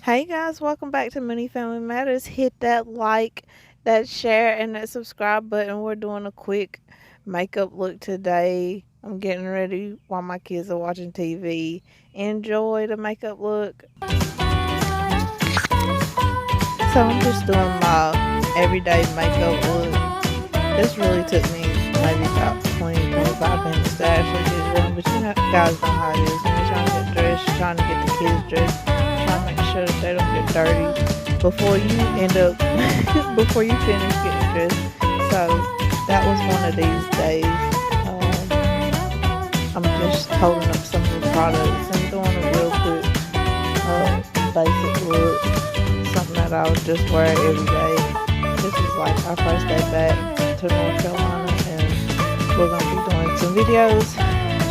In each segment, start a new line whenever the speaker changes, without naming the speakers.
Hey guys, welcome back to Mini Family Matters. Hit that like, that share, and that subscribe button. We're doing a quick makeup look today. I'm getting ready while my kids are watching TV. Enjoy the makeup look. So I'm just doing my everyday makeup look. This really took me maybe about 20-25 minutes to actually get it done. But you know, guys know how it is when you're trying to get dressed, you're trying to get the kids dressed, trying to make sure that they don't get dirty before you end up, before you finish getting dressed. So that was one of these days. I'm just holding up some of the products and doing a real quick basic look. Something that I would just wear every day. This is like our first day back to North Carolina, and we're gonna be doing some videos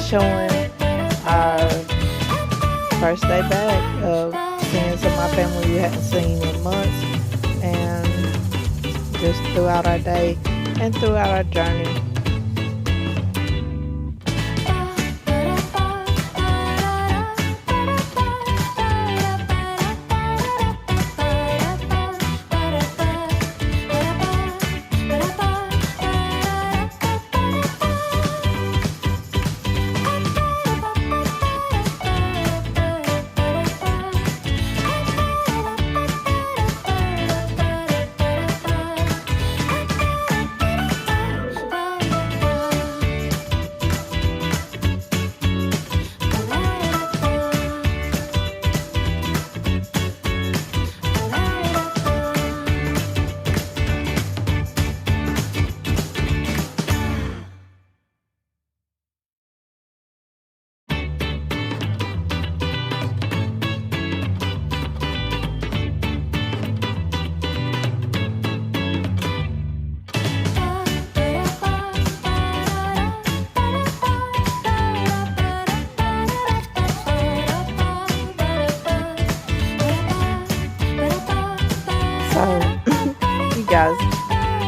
showing our first day back of seeing some of my family we hadn't seen in months, and just throughout our day and throughout our journey. So, you guys,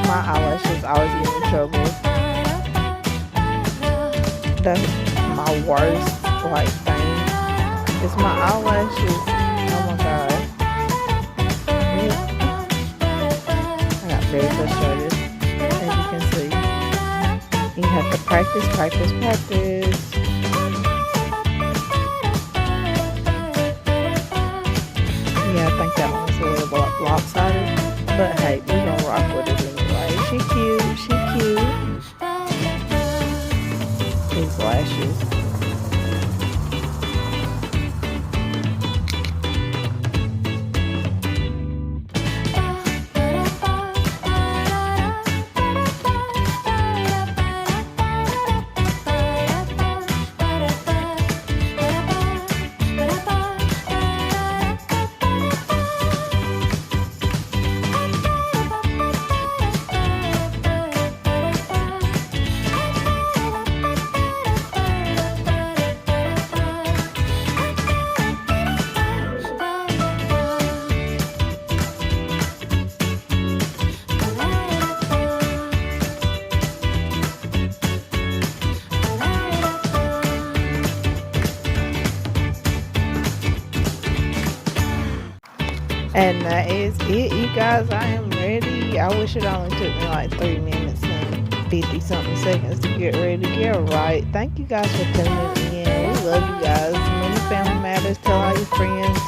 my eyelashes always get in trouble. That's my worst, like, thing. It's my eyelashes. Oh my god. I got very frustrated, as you can see. You have to practice, practice, practice. Yeah, I think that one was a little lopsided, but hey, we gonna rock with it anyway. She cute. These lashes. And that is it, you guys. I am ready. I wish it only took me like 3 minutes and 50 something seconds to get ready to get right. Thank you guys for tuning in. We love you guys. Many Family Matters. Tell all your friends.